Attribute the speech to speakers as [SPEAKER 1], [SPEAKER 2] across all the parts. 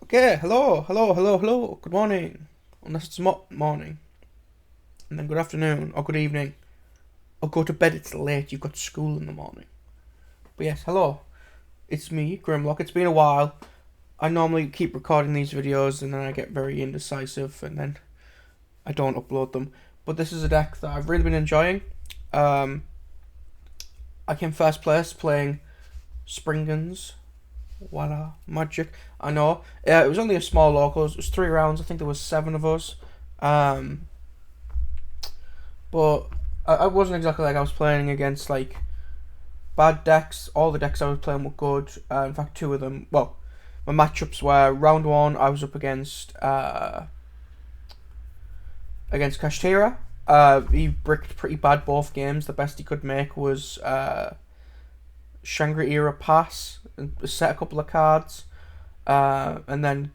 [SPEAKER 1] Okay, hello, good morning. Unless it's morning. And then good afternoon, or good evening. Or go to bed, it's late, you've got school in the morning. But yes, hello. It's me, Grimlock. It's been a while. I normally keep recording these videos and then I get very indecisive and then I don't upload them. But this is a deck that I've really been enjoying. I came first place playing Springans. Voila, magic. I know. It was only a small locals. It was 3 rounds. I think there was 7 of us. Um, but I wasn't exactly like I was playing against like bad decks. All the decks I was playing were good. In fact, 2 of them. Well, my matchups were round 1. I was up against Kashtira. He bricked pretty bad both games. The best he could make was Shangri-Era Pass and set a couple of cards. And then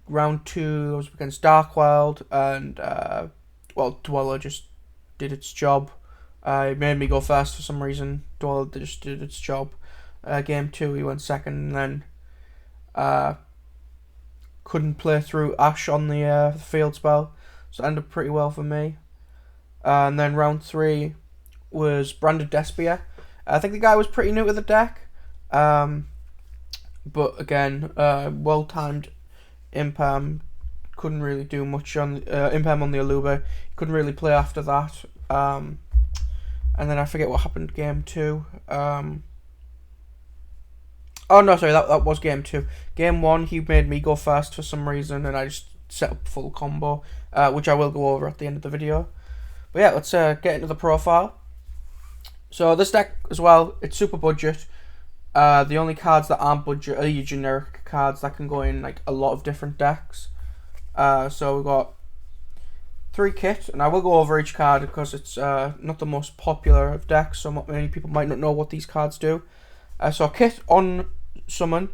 [SPEAKER 1] round 2 I was against Darkwild and Dweller just did its job. It made me go first for some reason. Dweller just did its job. Game 2 he went second and then couldn't play through Ash on the field spell, so it ended up pretty well for me. And then round 3 was Branded Despia. I think the guy was pretty new to the deck. But again, well timed Impam, couldn't really do much on Impam on the Aluba. Couldn't really play after that. And then I forget what happened game 2. Oh no, sorry, that was game 2. Game 1 he made me go first for some reason, and I just set up full combo, which I will go over at the end of the video. But yeah, let's get into the profile. So this deck as well, it's super budget. The only cards that aren't budget are your generic cards that can go in like a lot of different decks. So we've got 3 kit, and I will go over each card because it's not the most popular of decks, so many people might not know what these cards do. So kit on summon,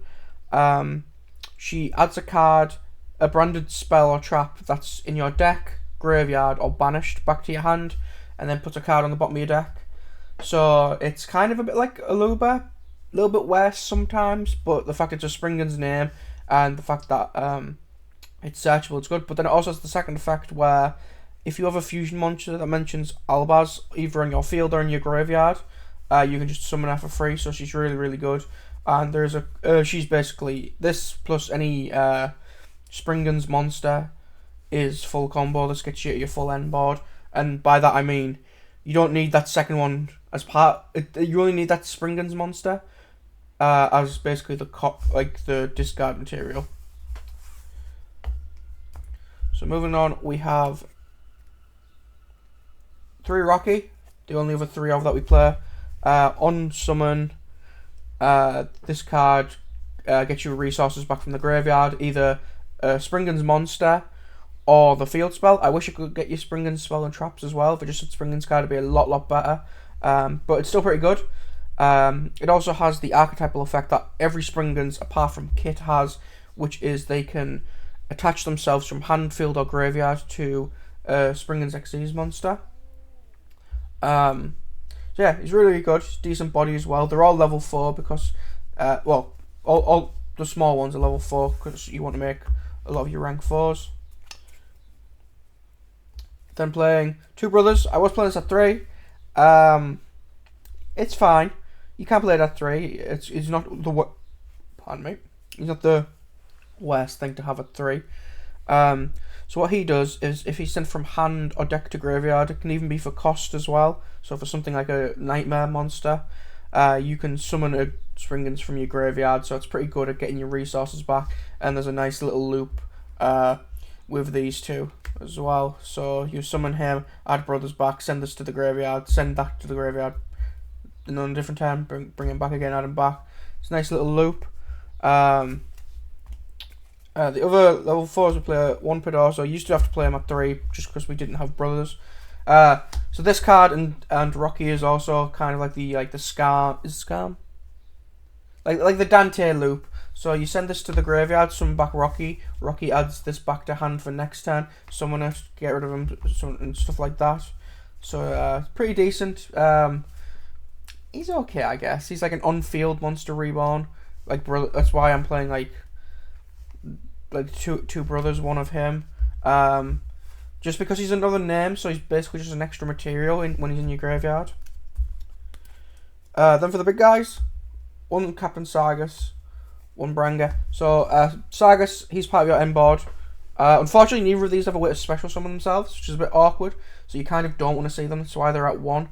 [SPEAKER 1] she adds a card, a branded spell or trap that's in your deck, graveyard, or banished back to your hand, and then puts a card on the bottom of your deck. So it's kind of a bit like Aluba, a little bit worse sometimes, but the fact it's a Springan's name and the fact that it's searchable, it's good. But then it also has the second effect where if you have a fusion monster that mentions Albaz either in your field or in your graveyard, you can just summon her for free. So she's really good. And there's she's basically this plus any Springans monster is full combo. This gets you to your full end board, and by that I mean you don't need that second one as part. You only need that Springans monster as basically the discard material. So moving on, we have 3 Rocky, the only other 3 of that we play. On summon, this card gets you resources back from the graveyard, either Springans monster or the field spell. I wish I could get you Springans spell and traps as well. If it just had Springans card, it'd be a lot better. But it's still pretty good. It also has the archetypal effect that every Springans apart from Kit has, which is they can attach themselves from hand, field, or graveyard to Springans Xyz monster. So yeah, he's really good. He's decent body as well. They're all level 4 because, all the small ones are level 4 because you want to make a lot of your rank 4s. Then playing 2 brothers. I was playing this at 3. It's fine. You can play it at 3. It's not the pardon me. It's not the worst thing to have at 3. So what he does is if he's sent from hand or deck to graveyard, it can even be for cost as well. So for something like a nightmare monster, you can summon a Springans from your graveyard. So it's pretty good at getting your resources back. And there's a nice little loop with these 2 as well. So you summon him, add brothers back, send this to the graveyard, send that to the graveyard, and on a different turn, bring him back again, add him back. It's a nice little loop. The other level 4s we play 1 Pidor, so I used to have to play him at 3 just because we didn't have brothers. So this card and Rocky is also kind of like the scam. Is it scam? Like the Dante loop. So you send this to the graveyard, summon back Rocky. Rocky adds this back to hand for next turn. Someone has to get rid of him and stuff like that. So pretty decent. He's okay, I guess. He's like an on-field monster reborn. Like that's why I'm playing like like two brothers, one of him. Just because he's another name, so he's basically just an extra material when he's in your graveyard. Then for the big guys, one Captain Sargus, one Branger. So Sargus, he's part of your end board. Unfortunately, neither of these have a way to special summon themselves, which is a bit awkward. So you kind of don't want to see them. That's why they're at 1.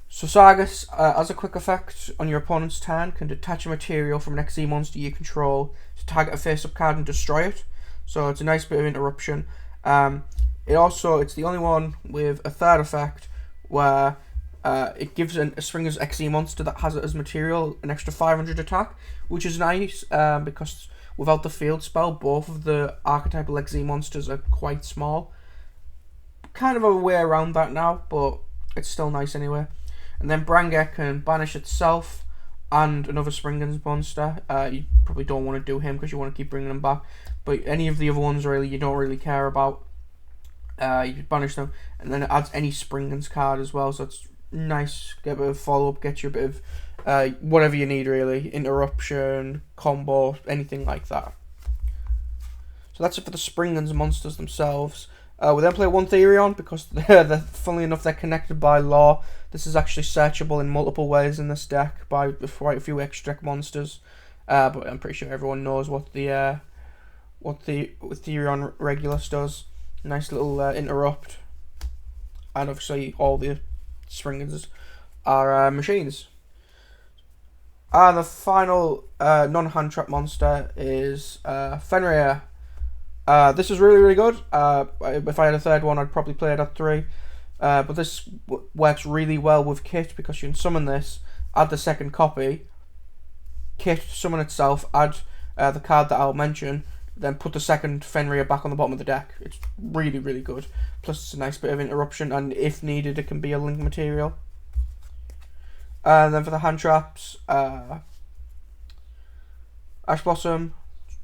[SPEAKER 1] So Sargus, as a quick effect on your opponent's turn, can detach a material from an XE monster you control to target a face-up card and destroy it. So it's a nice bit of interruption. It's the only one with a third effect where it gives a Springers XE monster that has it as material an extra 500 attack, which is nice because without the field spell, both of the archetypal XE monsters are quite small. Kind of a way around that now, but it's still nice anyway. And then Branger can banish itself and another Springans monster. You probably don't want to do him because you want to keep bringing them back. But any of the other ones really you don't really care about. You can banish them, and then it adds any Springans card as well. So it's nice. Get a bit of follow up. Get you a bit of whatever you need really. Interruption, combo, anything like that. So that's it for the Springans monsters themselves. We then play one Therion because funnily enough they're connected by law. This is actually searchable in multiple ways in this deck by quite a few extra deck monsters. But I'm pretty sure everyone knows what the Therion Regulus does. Nice little interrupt, and obviously all the Springans are machines. And the final non-hand trap monster is Fenrir. This is really good. If I had a third one, I'd probably play it at 3. But this works really well with Kit because you can summon this, add the second copy, Kit, summon itself, add the card that I'll mention, then put the second Fenrir back on the bottom of the deck. It's really good. Plus it's a nice bit of interruption, and if needed it can be a link material. And then for the hand traps, Ash Blossom,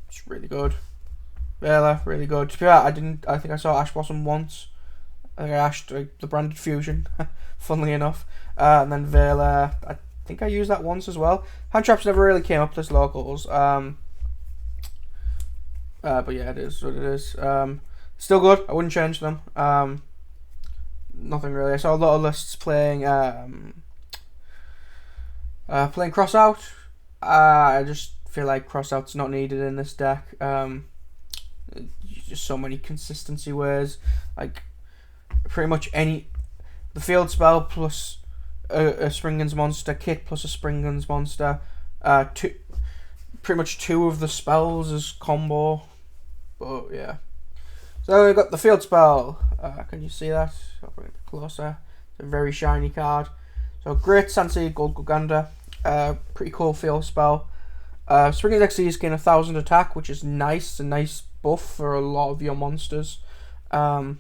[SPEAKER 1] it's really good. Vela, really good. To be fair, I think I saw Ash Blossom once. I think I ashed the branded fusion, funnily enough. And then Vela, I think I used that once as well. Hand traps never really came up as locals. But yeah, it is what it is. Still good. I wouldn't change them. Nothing really. I saw a lot of lists playing cross out. I just feel like cross out's not needed in this deck. Just so many consistency ways. Like pretty much the field spell plus a Springans monster, Kit plus a Springans monster. Pretty much 2 of the spells as combo. But yeah. So we've got the field spell. Can you see that? I'll bring it closer. It's a very shiny card. So Great Sansi Gold Guganda. Pretty cool field spell. Springans XEs gain 1000 attack, which is nice. A nice buff for a lot of your monsters. And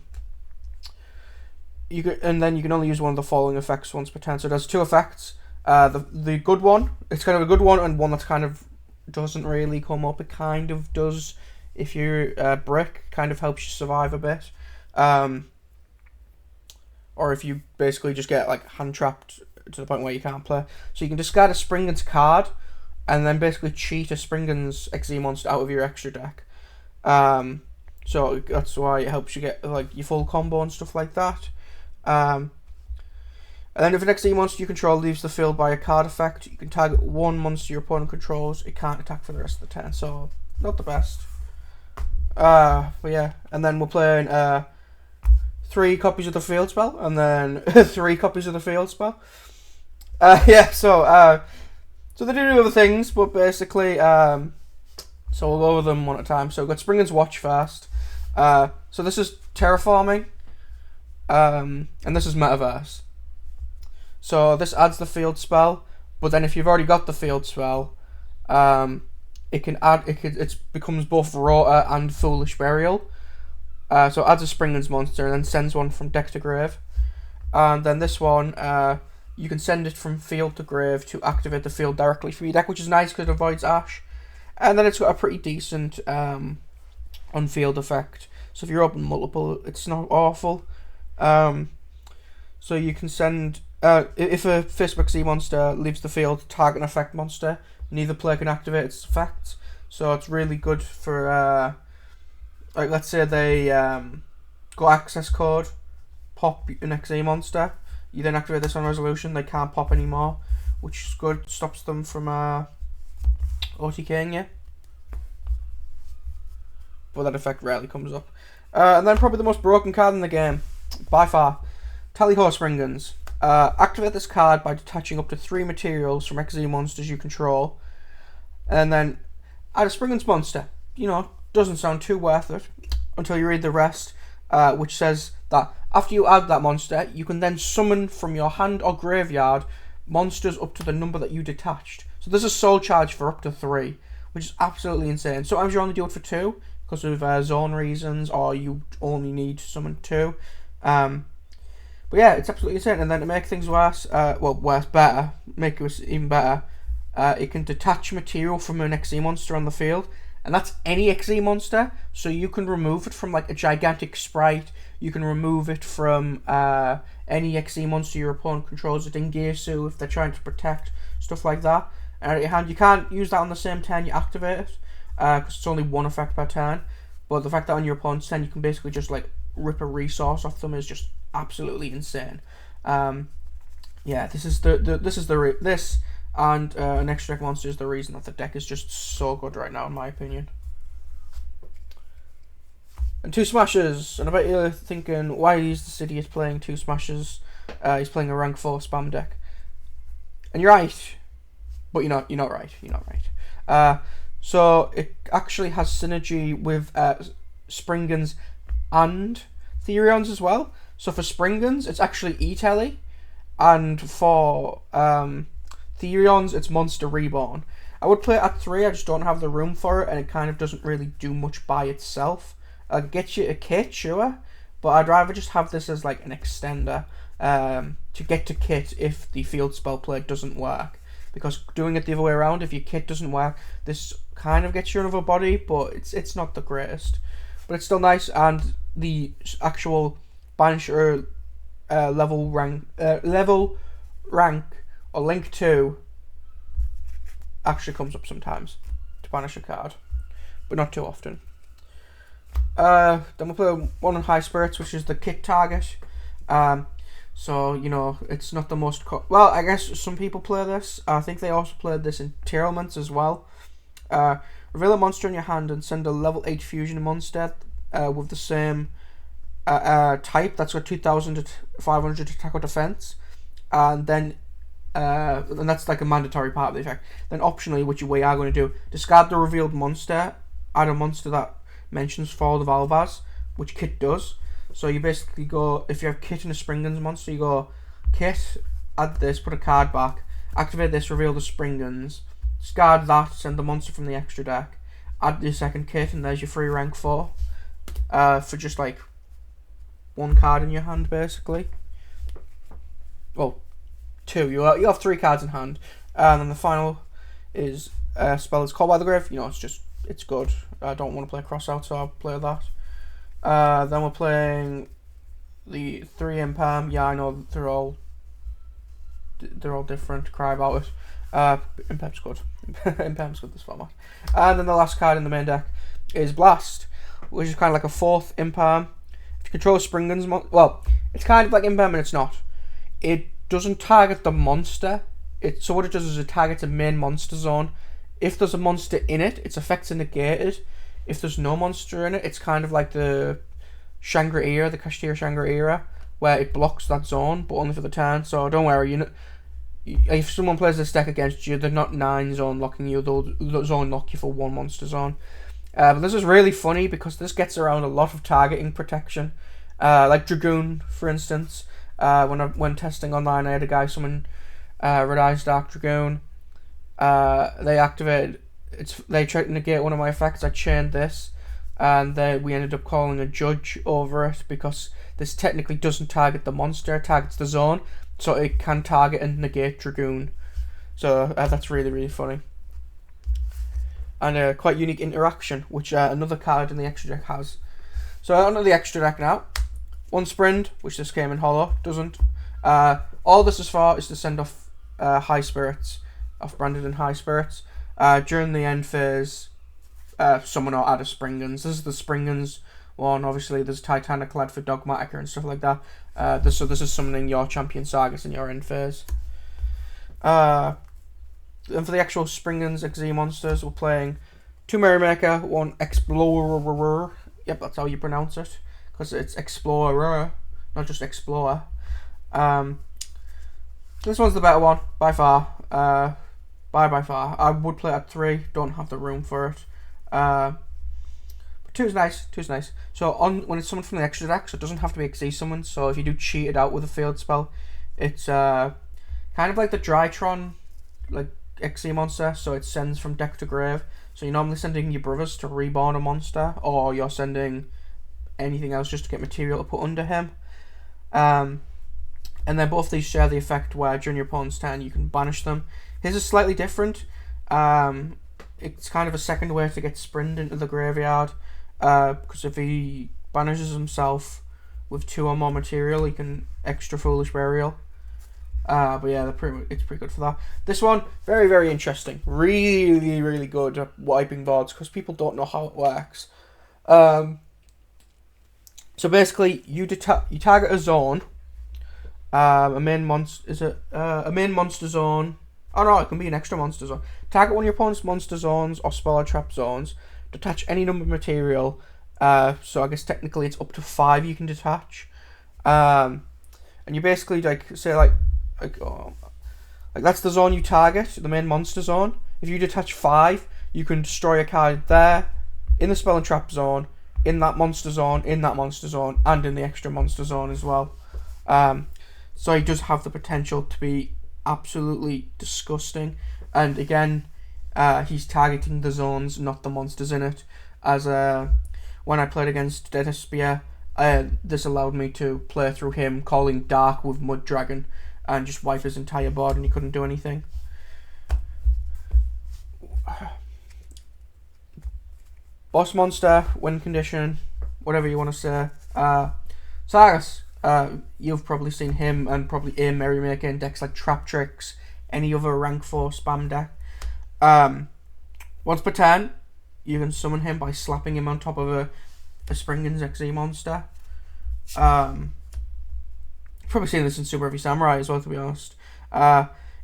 [SPEAKER 1] then you can only use one of the following effects once per turn. So there's 2 effects. The good one, it's kind of a good one, and one that kind of doesn't really come up. It kind of does if you're brick, kind of helps you survive a bit. Or if you basically just get like hand trapped to the point where you can't play. So you can discard a Springans card and then basically cheat a Springans XE monster out of your extra deck. So that's why it helps you get like your full combo and stuff like that. And then if an XE monster you control leaves the field by a card effect, you can target one monster your opponent controls. It can't attack for the rest of the turn, so not the best. But yeah, and then we're playing 3 copies of the field spell, and then 3 copies of the field spell. Yeah, so they do other things, but basically, so we'll go over them one at a time. So we've got Springans Watch first. So this is terraforming, and this is metaverse. So this adds the field spell, but then if you've already got the field spell, it becomes both Rota and Foolish Burial. So it adds a Springans monster and then sends one from deck to grave. And then this one, you can send it from field to grave to activate the field directly from your deck, which is nice because it avoids Ash. And then it's got a pretty decent on-field effect. So if you're open multiple, it's not awful. So you can send... if a Facebook XE monster leaves the field, target an effect monster, neither player can activate its effects. So it's really good for like, let's say they got access code, pop an XE monster. You then activate this on resolution, they can't pop anymore, which is good. Stops them from OTKing you. But that effect rarely comes up. And then probably the most broken card in the game, by far, Tally-Ho Springans. Activate this card by detaching up to 3 materials from XZ monsters you control, and then add a Springans monster. You know, doesn't sound too worth it until you read the rest, which says that after you add that monster, you can then summon from your hand or graveyard monsters up to the number that you detached. So there's a soul charge for up to 3, which is absolutely insane. Sometimes you only do it for 2 because of zone reasons, or you only need to summon 2. But yeah, it's absolutely insane. And then to make things worse, make it even better, it can detach material from an XE monster on the field, and that's any XE monster. So you can remove it from like a gigantic sprite. You can remove it from any XE monster your opponent controls, a Dingesu if they're trying to protect, stuff like that. And at your hand, you can't use that on the same turn you activate it, because it's only 1 effect per turn. But the fact that on your opponent's turn you can basically just like rip a resource off them is just absolutely insane. Yeah, this and an extra deck monster is the reason that the deck is just so good right now, in my opinion. And 2 smashes, and I bet you're thinking, why is this idiot playing 2 smashes? He's playing a rank 4 spam deck, and you're right, but you're not right. So it actually has synergy with Springans and Therions as well. So for Springans, it's actually E-Telly, and for Therions, it's Monster Reborn. I would play it at 3, I just don't have the room for it, and it kind of doesn't really do much by itself. Get you a kit, sure, but I'd rather just have this as like an extender to get to kit if the field spell play doesn't work. Because doing it the other way around, if your kit doesn't work, this kind of gets you another body, but it's not the greatest. But it's still nice, and the actual Banisher level rank or link 2 actually comes up sometimes to banish a card, but not too often. Then we'll play one on High Spirits, which is the kit target. So, you know, it's not the most... well, I guess some people play this. I think they also played this in Tearlaments as well. Reveal a monster in your hand and send a level 8 fusion monster with the same type. That's got 2,000 to 500 attack or defense. And then... and that's like a mandatory part of the effect. Then optionally, which we are going to do, discard the revealed monster, add a monster that mentions Fall of Alvaz, which Kit does. So you basically go, if you have Kit and a Springans monster, you go Kit, add this, put a card back, activate this, reveal the Springans, discard that, send the monster from the extra deck, add your second Kit, and there's your free rank 4 for just like 1 card in your hand, basically. Well, 2. You have 3 cards in hand, and then the final is a spell that's Called by the Grave. You know, it's good. I don't want to play Cross Out, so I'll play that. Then we're playing the 3 Impalm. Yeah, I know they're all different. Cry about it. Impalm's good. Impalm's good this format. And then the last card in the main deck is Blast, which is kind of like a 4th Impalm. If you control Springans, well, it's kind of like Impalm, and it's not. It doesn't target the monster. So what it does is it targets a main monster zone. If there's a monster in it, its effects are negated. If there's no monster in it, it's kind of like the Shangri-Era, the Kashtira Shangri-Era, where it blocks that zone, but only for the turn. So don't worry, if someone plays this deck against you, they're not 9 zone locking you, they'll zone lock you for 1 monster zone. But this is really funny because this gets around a lot of targeting protection. Like Dragoon, for instance. When testing online, I had a guy summon Red Eyes Dark Dragoon. They tried to negate one of my effects. I chained this, and we ended up calling a judge over it because this technically doesn't target the monster, it targets the zone, so it can target and negate Dragoon. So that's really, really funny. And a quite unique interaction, which another card in the extra deck has. So onto the extra deck now. 1 Sprint, which this came in hollow, doesn't. All this is for is to send off High Spirits, off branded and High Spirits. During the end phase, summon or add a springans. This is the springans one. Obviously, there's Titanic lad for Dogmatica and stuff like that. This is summoning your champion Sargus in your end phase. And for the actual springans XZ monsters, we're playing 2 Merrymaker, 1 Explorer. Yep, that's how you pronounce it, because it's Explorer, not just Explorer. This one's the better one by far. By far. I would play at 3. Don't have the room for it. But 2's nice. 2's nice. So when it's summoned from the extra deck, so it doesn't have to be XZ summoned. So if you do cheat it out with a field spell, it's kind of like the Drytron, like XZ monster. So it sends from deck to grave. So you're normally sending your brothers to reborn a monster, or you're sending anything else just to get material to put under him. And then both these share the effect where during your opponent's turn you can banish them. His is slightly different. It's kind of a second way to get Sprint into the graveyard, because if he banishes himself with 2 or more material, he can extra Foolish Burial. But yeah, it's pretty good for that. This one, very, very interesting. Really, really good at wiping boards, because people don't know how it works. So basically, you target a zone. A main monster zone. Oh no, it can be an extra monster zone. Target one of your opponent's monster zones or spell or trap zones. Detach any number of material. So I guess technically it's up to 5 you can detach. And you basically say that's the zone you target, the main monster zone. If you detach 5, you can destroy a card there, in the spell and trap zone, in that monster zone, and in the extra monster zone as well. So he does have the potential to be absolutely disgusting. And again, he's targeting the zones, not the monsters in it. As when I played against Dead Spear, this allowed me to play through him calling Dark with Mud Dragon and just wipe his entire board, and he couldn't do anything. Boss monster, win condition, whatever you want to say. Sargus. You've probably seen him and probably a Merrymaker in decks like Trap Tricks, any other rank 4 spam deck. Once per turn, you can summon him by slapping him on top of a Springans XZ monster. Probably seen this in Super Heavy Samurai as well, to be honest.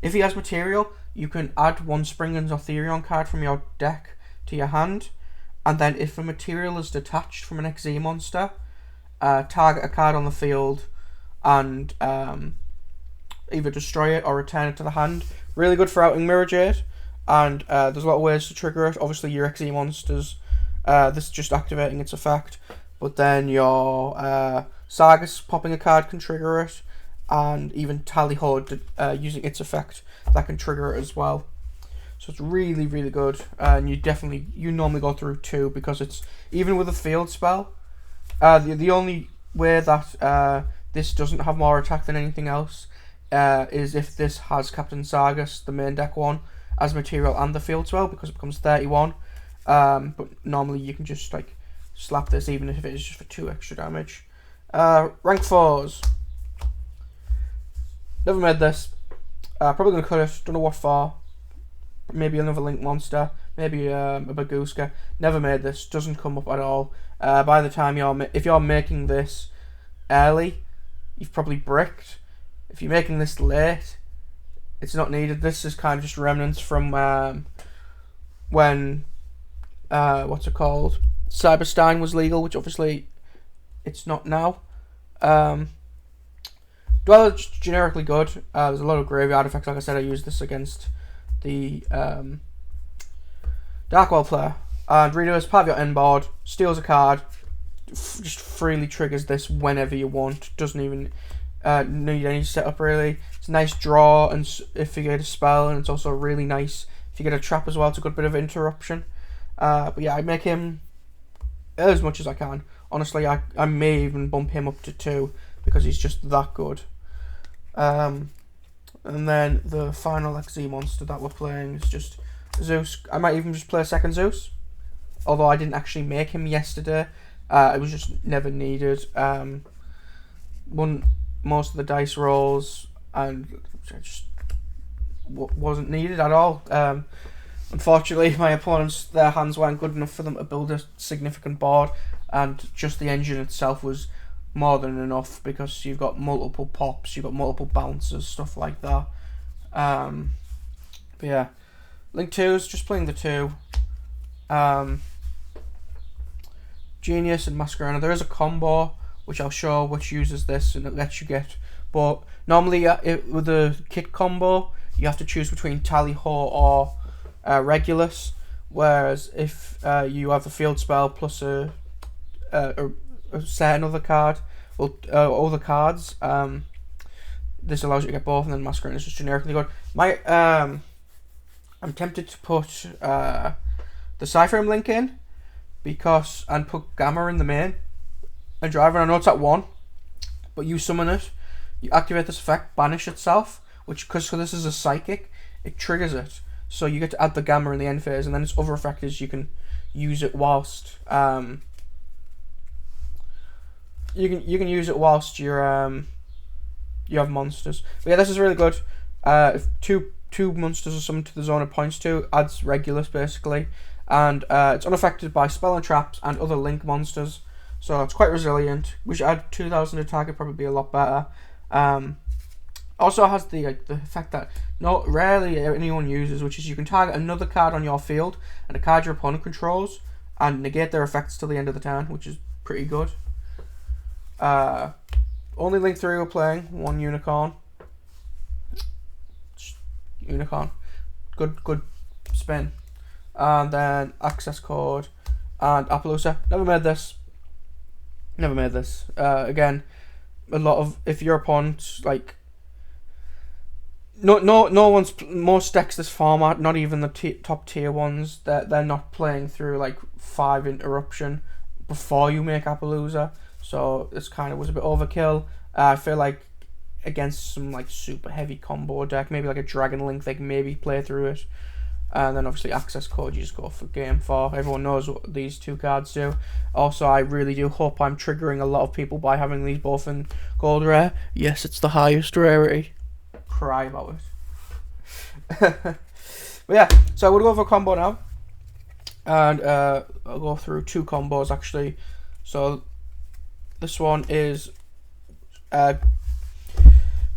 [SPEAKER 1] If he has material, you can add 1 Springans or Therion card from your deck to your hand, and then if a material is detached from an XZ monster, target a card on the field and either destroy it or return it to the hand. Really good for outing Mirror Jade, and there's a lot of ways to trigger it. Obviously your XE monsters, this is just activating its effect, but then your Sargus popping a card can trigger it, and even Tallyho using its effect, that can trigger it as well. So it's really, really good, and you normally go through 2, because it's, even with a field spell, the only way that this doesn't have more attack than anything else is if this has Captain Sargus, the main deck one, as material and the field spell, because it becomes 31. But normally you can just slap this, even if it is just for 2 extra damage. Rank 4s. Never made this. Probably gonna cut it. Don't know what for. Maybe another Link monster. Maybe a Bagooska. Never made this. Doesn't come up at all. By the time if you're making this early, you've probably bricked. If you're making this late, it's not needed. This is kind of just remnants from when what's it called? Cyberstein was legal, which obviously it's not now. Dweller's generically good. There's a lot of graveyard effects. Like I said, I used this against the Darkworld player. And redoes part of your end board, steals a card, just freely triggers this whenever you want. Doesn't even need any setup really. It's a nice draw, and if you get a spell, and it's also really nice if you get a trap as well. It's a good bit of interruption. But yeah, I make him as much as I can. Honestly, I may even bump him up to 2 because he's just that good. And then the final XZ monster that we're playing is just Zeus. I might even just play a second Zeus, although I didn't actually make him yesterday. It was just never needed. Won most of the dice rolls, and just wasn't needed at all. Unfortunately, my opponents, their hands weren't good enough for them to build a significant board, and just the engine itself was more than enough because you've got multiple pops, you've got multiple bounces, stuff like that. But yeah, Link 2 is just playing the two. Genius and Masquerade. There is a combo which I'll show which uses this and it lets you get, but normally with the kit combo you have to choose between Tally Ho or Regulus, whereas if you have the field spell plus a set another card, well, other cards, this allows you to get both, and then Masquerade is just generically good. I'm tempted to put the Cyframe Link in and put Gamma in the main and Driver. I know it's at 1, but you summon it, you activate this effect, banish itself, which, because this is a psychic, it triggers it. So you get to add the Gamma in the end phase, and then its other effect is you can use it whilst you can use it whilst you have monsters. But yeah, this is really good. If two monsters are summoned to the zone it points to, adds Regulus basically, and it's unaffected by spell and traps and other Link monsters, so it's quite resilient. We should add 2,000 attack, it'd probably be a lot better. Also has the effect that not rarely anyone uses, which is you can target another card on your field and a card your opponent controls and negate their effects till the end of the turn, which is pretty good. Only Link 3 we're playing, one Unicorn. Unicorn. Good spin. And then access code and Appaloosa. Never made this. Again, a lot of, if your opponent, like, most decks this format, not even the top tier ones, they're not playing through like 5 interruption before you make Appaloosa, so this kind of was a bit overkill. I feel like against some like super heavy combo deck, maybe like a Dragon Link, they can maybe play through it. And then obviously access code, you just go for game 4. Everyone knows what these two cards do. Also, I really do hope I'm triggering a lot of people by having these both in gold rare. Yes, it's the highest rarity. Cry about it. But yeah, so we'll go for a combo now. And I'll go through 2 combos actually. So this one is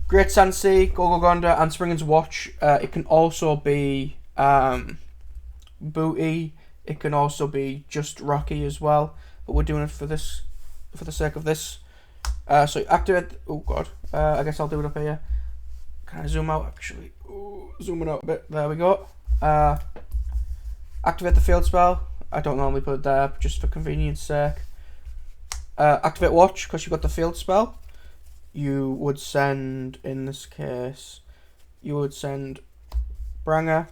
[SPEAKER 1] Great Sensei, Gogo Gonda, and Springans Watch. It can also be Booty. It can also be just Rocky as well, but we're doing it for the sake of this. So activate. Oh god, I guess I'll do it up here. Can I zoom out actually? Ooh, zooming out a bit. There we go. Activate the field spell. I don't normally put it there, but just for convenience sake. Activate Watch because you got the field spell. You would send, in this case, you would send Branger,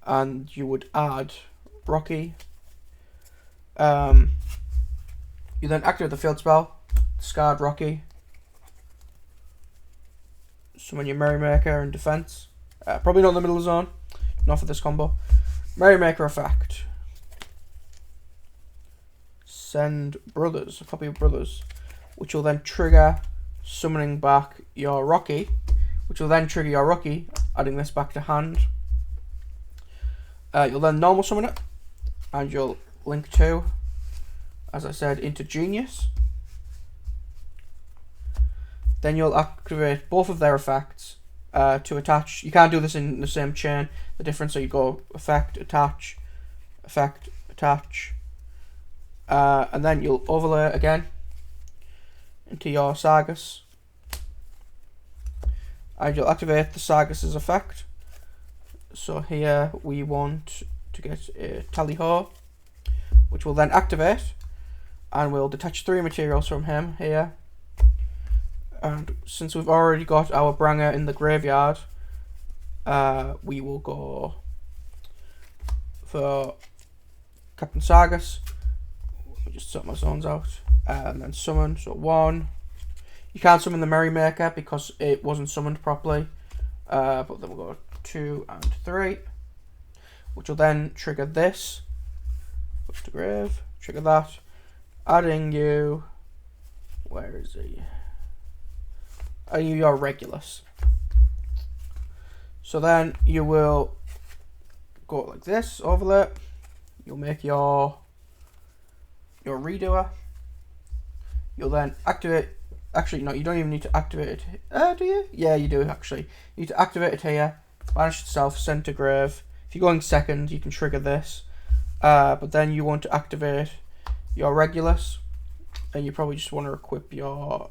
[SPEAKER 1] and you would add Rocky. You then activate the field spell, discard Rocky, summon your Merrymaker in defense. Probably not in the middle zone, not for this combo. Merrymaker effect. Send Brothers, a copy of Brothers, which will then trigger summoning back your Rocky, which will then trigger your Rocky, adding this back to hand. You'll then normal summon it, and you'll link 2, as I said, into Genius. Then you'll activate both of their effects to attach. You can't do this in the same chain. The difference, so you go effect, attach, and then you'll overlay it again into your Sargus, and you'll activate the Sargus's effect. So here we want to get a Tally Ho, which will then activate, and we'll detach 3 materials from him here. And since we've already got our Branger in the graveyard, we will go for Captain Sargus. Let me just sort my zones out. And then summon, so 1. You can't summon the Merrymaker because it wasn't summoned properly. But then we'll go 2 and 3, which will then trigger this. Go to grave, trigger that, adding you. Where is he? Adding you your Regulus. So then you will go like this, overlay. You'll make your redoer. You'll then activate. Actually, no, you don't even need to activate it. Do you? Yeah, you do actually. You need to activate it here. Banish itself, send to grave. If you're going second, you can trigger this. But then you want to activate your Regulus, and you probably just want to equip your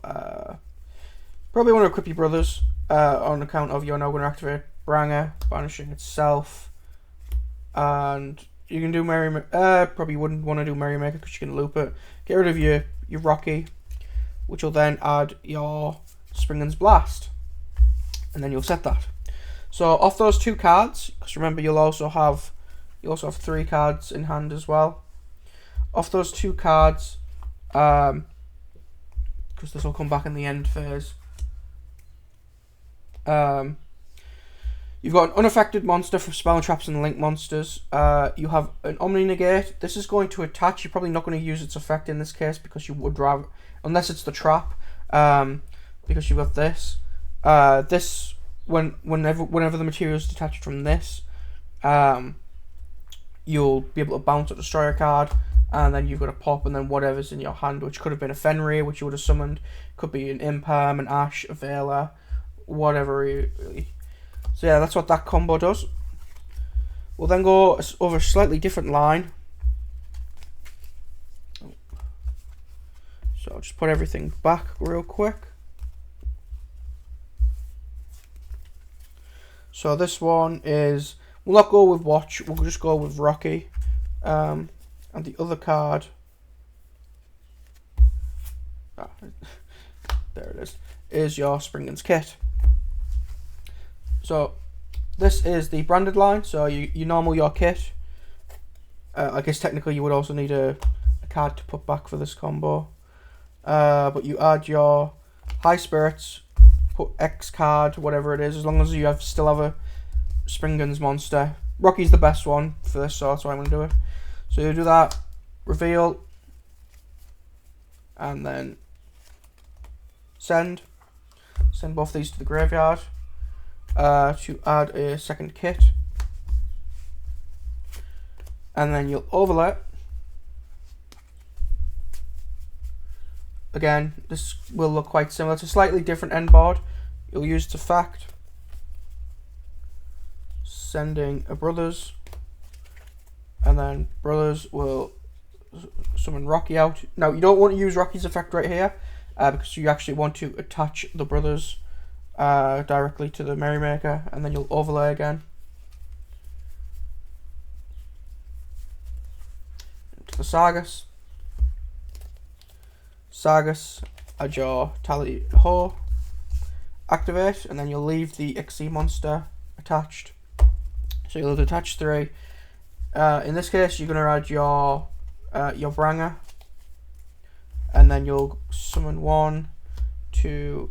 [SPEAKER 1] brothers on account of you're now going to activate Branger, banishing itself, and you can do probably wouldn't want to do Merrymaker because you can loop it. Get rid of your Rocky, which will then add your Springans Blast, and then you'll set that. So off those 2 cards, because remember you also have 3 cards in hand as well. Off those 2 cards, because this will come back in the end phase. You've got an unaffected monster for spell traps and link monsters. You have an Omni Negate. This is going to attach. You're probably not going to use its effect in this case because you would rather, unless it's the trap, because you've got this. This whenever the material is detached from this, you'll be able to bounce or destroy a card, and then you've got a pop, and then whatever's in your hand, which could have been a Fenrir, which you would have summoned, could be an Imperm, an Ash, a Veiler, whatever really. So yeah, that's what that combo does. We'll then go over a slightly different line. So I'll just put everything back real quick. So this one is, we'll not go with Watch, we'll just go with Rocky. And the other card, there it is your Springans Kit. So this is the branded line, so you normal your kit. I guess technically you would also need a card to put back for this combo. But you add your High Spirits, put X card, whatever it is, as long as you still have a Springans monster. Rocky's the best one for this, so that's why I'm going to do it. So you do that, reveal, and then send both these to the graveyard. To add a second kit, and then you'll overlay. Again, this will look quite similar. It's a slightly different end board. You'll use its effect, sending a brothers, and then brothers will summon Rocky out. Now you don't want to use Rocky's effect right here, because you actually want to attach the brothers directly to the Merrymaker, and then you'll overlay again to the Sargus. Add your Tally Ho, activate, and then you'll leave the XC monster attached. So you'll detach 3. In this case, you're going to add your Branger, and then you'll summon 1, 2,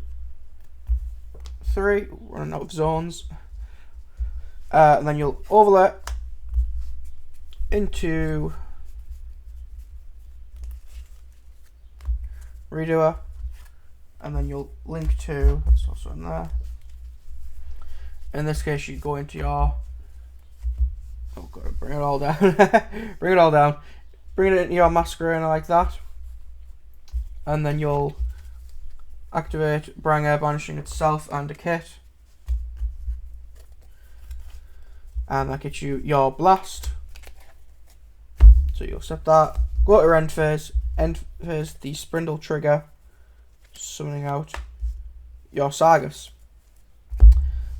[SPEAKER 1] 3, running out of zones, and then you'll overlay into Redoer, and then you'll link to, that's also in there. In this case, you go into your, oh god, bring it all down, bring it all down, bring it into your Masquerader like that, and then you'll activate Branger, banishing itself and a kit, and that gets you your blast. So you'll set that, go to end phase, the Sprindle trigger, summoning out your Sargus.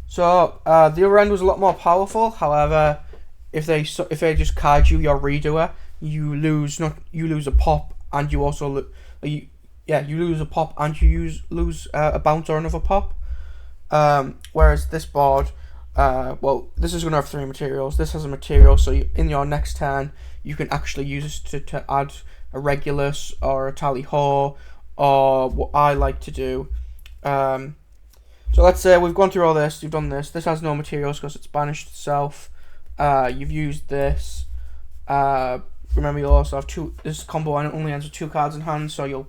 [SPEAKER 1] So the other end was a lot more powerful. However, if they just card you your Redoer, you lose a pop, and you also you lose a pop, and you lose a bounce or another pop. Whereas this board, well, this is going to have 3 materials. This has a material, so in your next turn, you can actually use this to add a Regulus or a Tally Ho, or what I like to do. So let's say we've gone through all this, you've done this. This has no materials because it's banished itself. You've used this. Remember, you'll also have 2. This combo only ends with 2 cards in hand, so you'll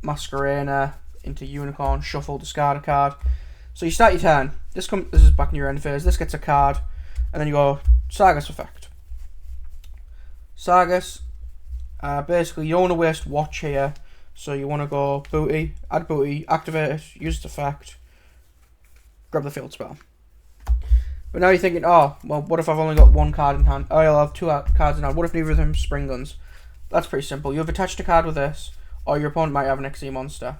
[SPEAKER 1] Masquerader into Unicorn, shuffle, discard a card. So you start your turn. This is back in your end phase. This gets a card, and then you go Sargus effect. Sargus. Basically, you don't want to waste watch here, so you want to go booty, add booty, activate it, use its effect, grab the field spell. But now you're thinking, oh, well, what if I've only got one card in hand? Oh, I'll have two cards in hand. What if neither of them spring guns? That's pretty simple. You have attached a card with this, or your opponent might have an XE monster.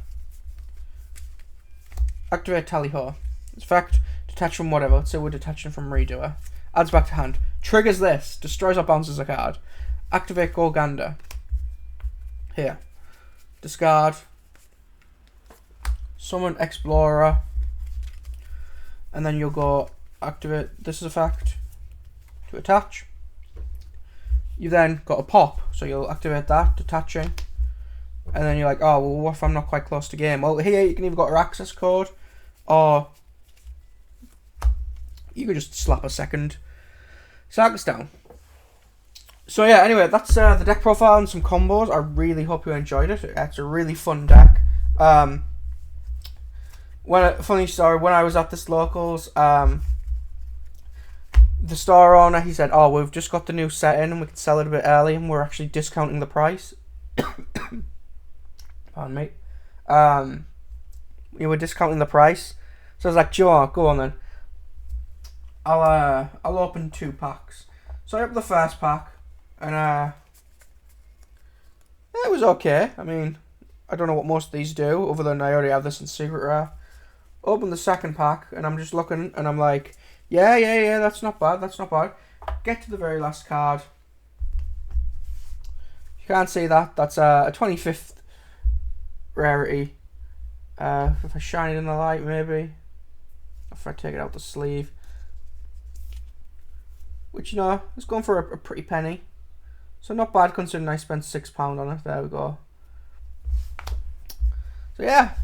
[SPEAKER 1] Activate Tally Ho. Its effect, detach from whatever. Let's say we're detaching from Redoer. Adds back to hand. Triggers this. Destroys or bounces a card. Activate Gorgander. Here. Discard. Summon Explorer. And then you'll go activate this effect to attach. You then got a pop, so you'll activate that, detaching. And then you're like, oh, well, what if I'm not quite close to game? Well, here you can either got your access code, or you could just slap a second Sargus down. So yeah, anyway, that's the deck profile and some combos. I really hope you enjoyed it. It's a really fun deck. Funny story, when I was at this locals, the store owner, he said, oh, we've just got the new set in and we can sell it a bit early and we're actually discounting the price. Pardon me. We were discounting the price. So I was like, Joe, go on then. I'll open 2 packs. So I opened the first pack and it was okay. I mean, I don't know what most of these do other than I already have this in secret rare. Open the second pack and I'm just looking and I'm like, yeah, that's not bad, Get to the very last card. You can't see that. That's a 25th rarity. If I shine it in the light, maybe. If I take it out the sleeve. Which, you know, it's going for a pretty penny. So not bad considering I spent £6 on it. There we go. So yeah.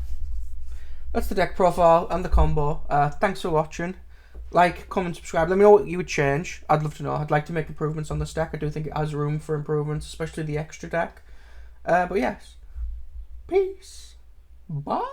[SPEAKER 1] That's the deck profile and the combo. Thanks for watching. Like, comment, subscribe. Let me know what you would change. I'd love to know. I'd like to make improvements on this deck. I do think it has room for improvements, especially the extra deck. But yes. Peace. Bye.